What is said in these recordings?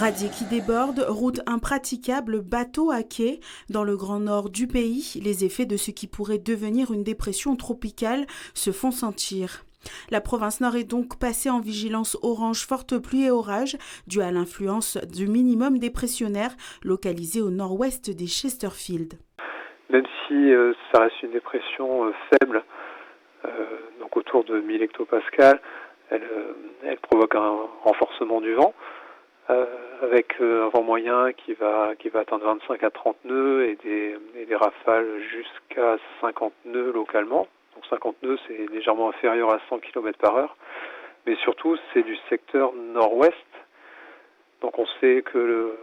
Radier qui déborde, route impraticable, bateau à quai. Dans le grand nord du pays, les effets de ce qui pourrait devenir une dépression tropicale se font sentir. La province nord est donc passée en vigilance orange forte pluie et orage, due à l'influence du minimum dépressionnaire localisé au nord-ouest des Chesterfield. Même si ça reste une dépression faible, donc autour de 1000 hectopascales, elle provoque un renforcement du vent, avec un vent moyen qui va atteindre 25 à 30 nœuds et des rafales jusqu'à 50 nœuds localement. Donc 50 nœuds, c'est légèrement inférieur à 100 km par heure. Mais surtout, c'est du secteur nord-ouest. Donc on sait que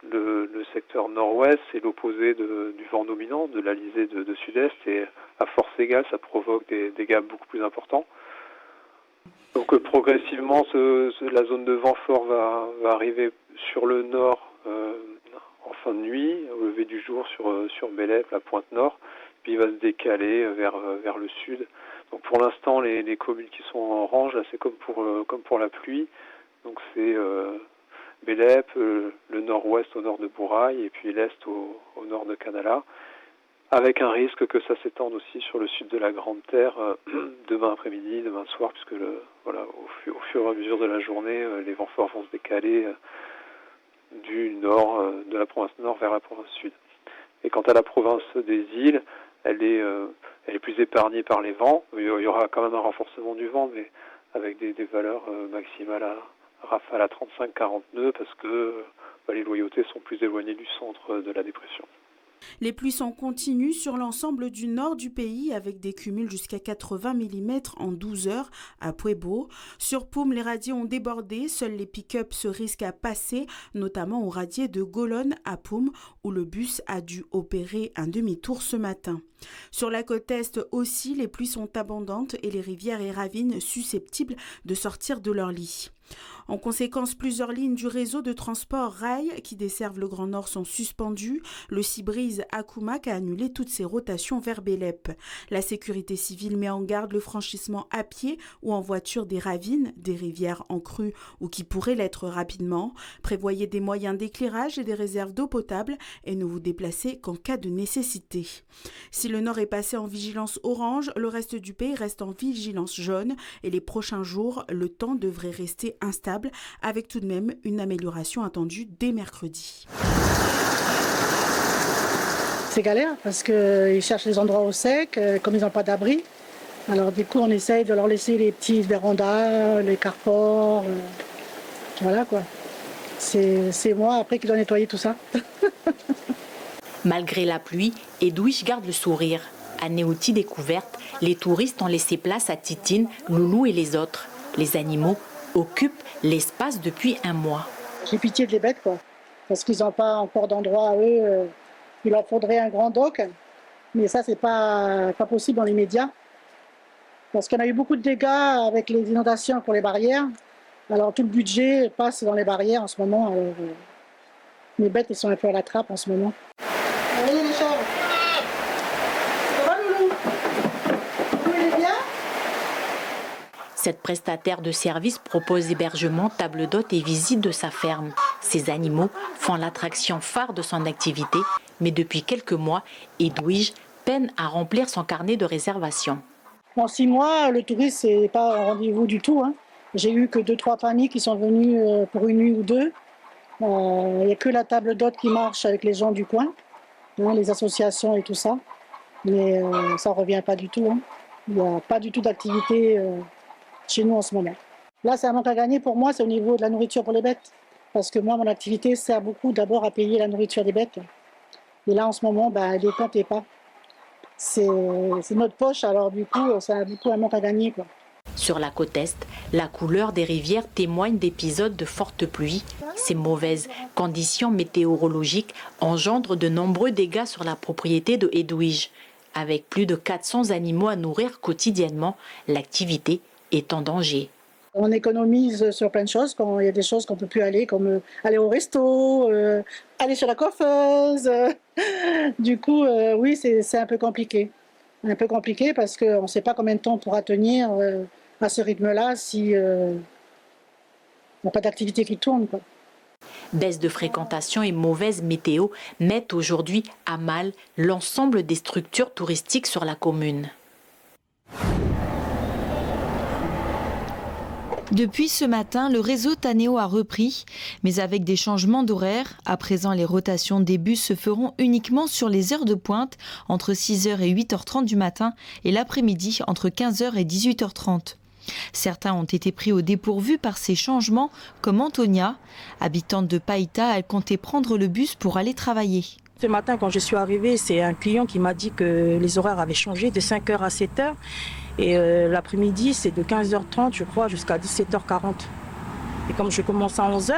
le secteur nord-ouest, c'est l'opposé du vent dominant, de l'alizé de sud-est. Et à force égale, ça provoque des dégâts beaucoup plus importants. Donc progressivement, la zone de vent fort va arriver sur le nord en fin de nuit, au lever du jour sur Bélep, la pointe nord, puis il va se décaler vers le sud. Donc pour l'instant, les communes qui sont en orange, là, c'est comme pour la pluie. Donc c'est Bélep, le nord-ouest au nord de Bourail, et puis l'est au nord de Canala, avec un risque que ça s'étende aussi sur le sud de la Grande Terre demain après-midi, demain soir, puisque au fur et à mesure de la journée, les vents forts vont se décaler du nord, de la province nord vers la province sud. Et quant à la province des îles, elle est plus épargnée par les vents. Il y aura quand même un renforcement du vent, mais avec des valeurs maximales à rafale à 35-40 nœuds, parce que les loyautés sont plus éloignées du centre de la dépression. Les pluies sont continues sur l'ensemble du nord du pays avec des cumuls jusqu'à 80 mm en 12 heures à Pueblo. Sur Poum, les radiers ont débordé. Seuls les pick-up se risquent à passer, notamment au radier de Golonne à Poum où le bus a dû opérer un demi-tour ce matin. Sur la côte est aussi, les pluies sont abondantes et les rivières et ravines susceptibles de sortir de leur lit. En conséquence, plusieurs lignes du réseau de transport rail qui desservent le Grand Nord sont suspendues. Le Cibrise Akumak a annulé toutes ses rotations vers Bélep. La sécurité civile met en garde le franchissement à pied ou en voiture des ravines, des rivières en crue ou qui pourraient l'être rapidement. Prévoyez des moyens d'éclairage et des réserves d'eau potable et ne vous déplacez qu'en cas de nécessité. Si le Nord est passé en vigilance orange, le reste du pays reste en vigilance jaune et les prochains jours, le temps devrait rester instable avec tout de même une amélioration attendue dès mercredi. C'est galère parce qu'ils cherchent les endroits au sec, comme ils n'ont pas d'abri. Alors du coup on essaye de leur laisser les petites vérandas, les carports, voilà quoi. C'est moi après qui dois nettoyer tout ça. Malgré la pluie, Edwige garde le sourire. À Néoti Découverte, les touristes ont laissé place à Titine, Loulou et les autres. Les animaux occupent l'espace depuis un mois. J'ai pitié de les bêtes quoi, parce qu'ils n'ont pas encore d'endroit à eux. Il leur faudrait un grand dock, mais ça c'est pas possible dans les médias. Parce qu'on a eu beaucoup de dégâts avec les inondations pour les barrières. Alors tout le budget passe dans les barrières en ce moment. Alors, les bêtes elles sont un peu à la trappe en ce moment. Allez les chèvres. Ça va Loulou? Loulou il est bien? Cette prestataire de services propose hébergement, table d'hôte et visite de sa ferme. Ces animaux font l'attraction phare de son activité, mais depuis quelques mois, Edwige peine à remplir son carnet de réservation. En 6 mois, le tourisme, c'est pas un rendez-vous du tout. Hein. J'ai eu que 2-3 familles qui sont venues pour une nuit ou deux. Il n'y a que la table d'hôte qui marche avec les gens du coin, hein, les associations et tout ça. Mais ça ne revient pas du tout. Hein. Il n'y a pas du tout d'activité chez nous en ce moment. Là, c'est un manque à gagner pour moi, c'est au niveau de la nourriture pour les bêtes. Parce que moi, mon activité sert beaucoup d'abord à payer la nourriture des bêtes. Et là, en ce moment, les comptes n'est pas. C'est notre poche, alors du coup, c'est beaucoup un manque à gagner, quoi. Sur la côte est, la couleur des rivières témoigne d'épisodes de fortes pluies. Ces mauvaises conditions météorologiques engendrent de nombreux dégâts sur la propriété de Edwige. Avec plus de 400 animaux à nourrir quotidiennement, l'activité est en danger. On économise sur plein de choses, quand il y a des choses qu'on ne peut plus aller, comme aller au resto, aller chez la coiffeuse. Du coup, oui, c'est un peu compliqué. Un peu compliqué parce qu'on ne sait pas combien de temps on pourra tenir à ce rythme-là si on n'a pas d'activité qui tourne, quoi. Baisse de fréquentation et mauvaise météo mettent aujourd'hui à mal l'ensemble des structures touristiques sur la commune. Depuis ce matin, le réseau Taneo a repris, mais avec des changements d'horaire. À présent, les rotations des bus se feront uniquement sur les heures de pointe, entre 6h et 8h30 du matin, et l'après-midi, entre 15h et 18h30. Certains ont été pris au dépourvu par ces changements, comme Antonia. Habitante de Païta, elle comptait prendre le bus pour aller travailler. Ce matin, quand je suis arrivée, c'est un client qui m'a dit que les horaires avaient changé de 5h à 7h. Et l'après-midi, c'est de 15h30, je crois, jusqu'à 17h40. Et comme je commence à 11h,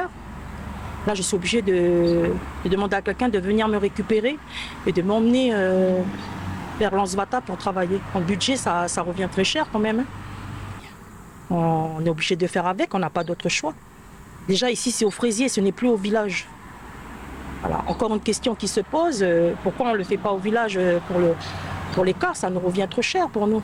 là, je suis obligée de demander à quelqu'un de venir me récupérer et de m'emmener vers Lansvata pour travailler. En budget, ça revient très cher quand même. On est obligé de faire avec, on n'a pas d'autre choix. Déjà, ici, c'est au fraisier, ce n'est plus au village. Voilà. Encore une question qui se pose, pourquoi on ne le fait pas au village pour les cars, ça nous revient trop cher pour nous.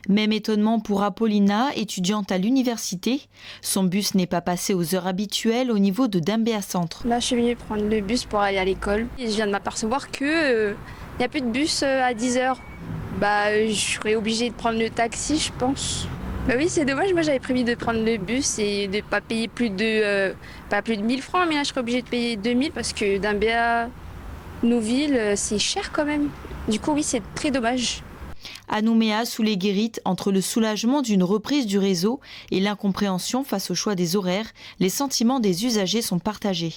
Même étonnement pour Apollina, étudiante à l'université. Son bus n'est pas passé aux heures habituelles au niveau de Dembéa Centre. Là, je suis venue prendre le bus pour aller à l'école. Et je viens de m'apercevoir qu'il n'y a plus de bus à 10h. Je serais obligée de prendre le taxi, je pense. Oui, c'est dommage. Moi, j'avais prévu de prendre le bus et de ne pas payer plus de 1000 francs. Mais là, je serais obligée de payer 2000 parce que Dembéa, Nouville, c'est cher quand même. Du coup, oui, c'est très dommage. À Nouméa, sous les Guérites, entre le soulagement d'une reprise du réseau et l'incompréhension face au choix des horaires, les sentiments des usagers sont partagés.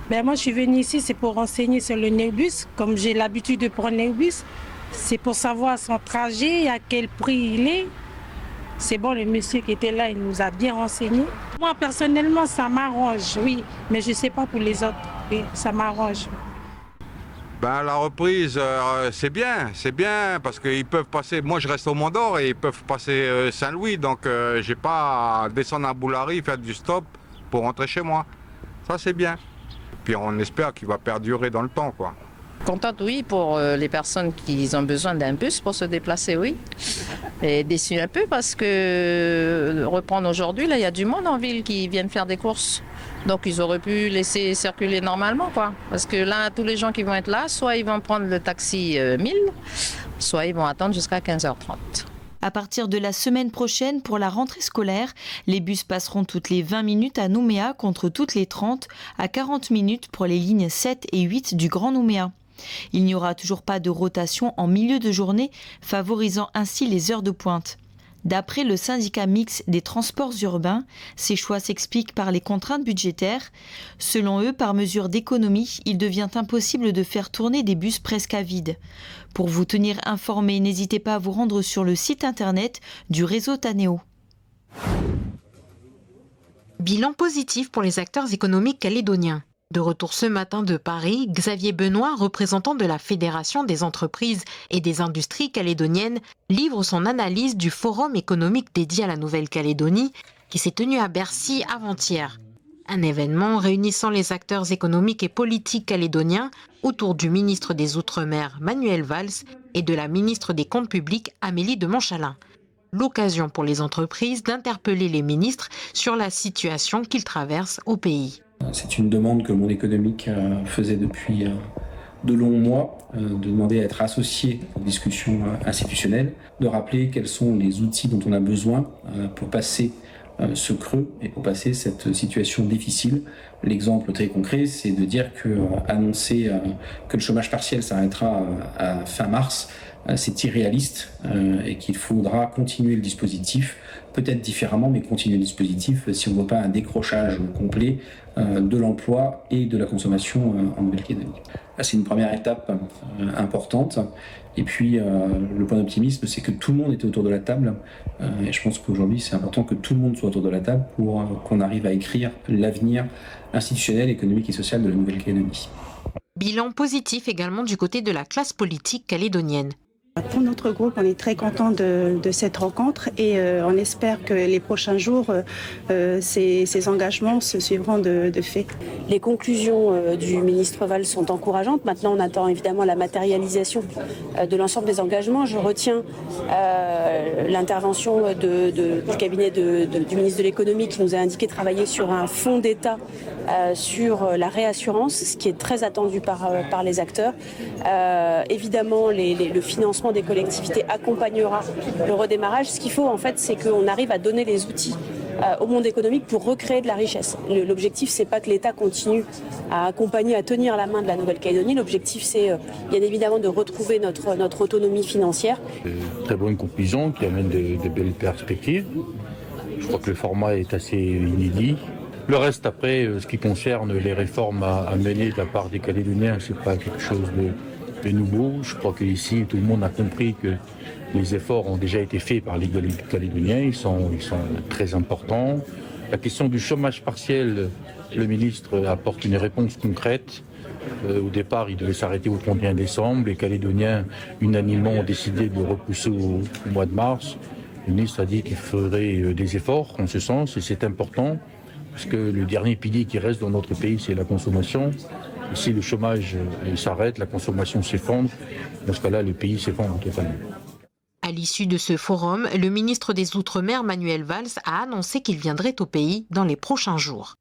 Moi, je suis venue ici, c'est pour renseigner sur le Néobus. Comme j'ai l'habitude de prendre le Néobus, c'est pour savoir son trajet, à quel prix il est. C'est bon, le monsieur qui était là, il nous a bien renseigné. Moi, personnellement, ça m'arrange, oui. Mais je ne sais pas pour les autres. Oui, ça m'arrange. La reprise, c'est bien parce qu'ils peuvent passer, moi je reste au Mont d'Or et ils peuvent passer Saint-Louis, donc j'ai pas à descendre à Boulary, faire du stop pour rentrer chez moi. Ça c'est bien. Puis on espère qu'il va perdurer dans le temps, quoi. Contente, oui, pour les personnes qui ont besoin d'un bus pour se déplacer, oui. Et déçue un peu parce que reprendre aujourd'hui, là il y a du monde en ville qui viennent faire des courses. Donc ils auraient pu laisser circuler normalement, quoi. Parce que là, tous les gens qui vont être là, soit ils vont prendre le taxi 1000, soit ils vont attendre jusqu'à 15h30. À partir de la semaine prochaine, pour la rentrée scolaire, les bus passeront toutes les 20 minutes à Nouméa contre toutes les 30 à 40 minutes pour les lignes 7 et 8 du Grand Nouméa. Il n'y aura toujours pas de rotation en milieu de journée, favorisant ainsi les heures de pointe. D'après le syndicat mixte des transports urbains, ces choix s'expliquent par les contraintes budgétaires. Selon eux, par mesure d'économie, il devient impossible de faire tourner des bus presque à vide. Pour vous tenir informé, n'hésitez pas à vous rendre sur le site internet du réseau Taneo. Bilan positif pour les acteurs économiques calédoniens. De retour ce matin de Paris, Xavier Benoît, représentant de la Fédération des entreprises et des industries calédoniennes, livre son analyse du forum économique dédié à la Nouvelle-Calédonie qui s'est tenu à Bercy avant-hier. Un événement réunissant les acteurs économiques et politiques calédoniens autour du ministre des Outre-mer Manuel Valls et de la ministre des Comptes publics Amélie de Montchalin. L'occasion pour les entreprises d'interpeller les ministres sur la situation qu'ils traversent au pays. C'est une demande que le monde économique faisait depuis de longs mois, de demander à être associé aux discussions institutionnelles, de rappeler quels sont les outils dont on a besoin pour passer ce creux et pour passer cette situation difficile. L'exemple très concret, c'est de dire annoncer que le chômage partiel s'arrêtera à fin mars, c'est irréaliste et qu'il faudra continuer le dispositif, peut-être différemment, mais continuer le dispositif si on ne veut pas un décrochage complet de l'emploi et de la consommation en Nouvelle-Calédonie. C'est une première étape importante. Et puis, le point d'optimisme, c'est que tout le monde était autour de la table. Et je pense qu'aujourd'hui, c'est important que tout le monde soit autour de la table pour qu'on arrive à écrire l'avenir institutionnel, économique et social de la Nouvelle-Calédonie. Bilan positif également du côté de la classe politique calédonienne. Pour notre groupe, on est très content de cette rencontre et on espère que les prochains jours, ces engagements se suivront de fait. Les conclusions du ministre Valls sont encourageantes. Maintenant, on attend évidemment la matérialisation de l'ensemble des engagements. Je retiens l'intervention du cabinet du ministre de l'économie qui nous a indiqué travailler sur un fonds d'État sur la réassurance, ce qui est très attendu par les acteurs. Évidemment, le financement des collectivités accompagnera le redémarrage. Ce qu'il faut en fait, c'est qu'on arrive à donner les outils au monde économique pour recréer de la richesse. L'objectif, c'est pas que l'État continue à accompagner, à tenir la main de la Nouvelle-Calédonie. L'objectif, c'est bien évidemment de retrouver notre autonomie financière. Très bonne conclusion qui amène de belles perspectives. Je crois que le format est assez inédit. Le reste après, ce qui concerne les réformes à mener de la part des Calédoniens, c'est pas quelque chose de nouveau. Je crois qu'ici, tout le monde a compris que les efforts ont déjà été faits par les Calédoniens. Ils sont très importants. La question du chômage partiel, le ministre apporte une réponse concrète. Au départ, il devait s'arrêter au 31 décembre. Les Calédoniens, unanimement, ont décidé de le repousser au mois de mars. Le ministre a dit qu'il ferait des efforts en ce sens et c'est important parce que le dernier pilier qui reste dans notre pays, c'est la consommation. Et si le chômage s'arrête, la consommation s'effondre. Dans ce cas-là, le pays s'effondre totalement. À l'issue de ce forum, le ministre des Outre-mer, Manuel Valls, a annoncé qu'il viendrait au pays dans les prochains jours.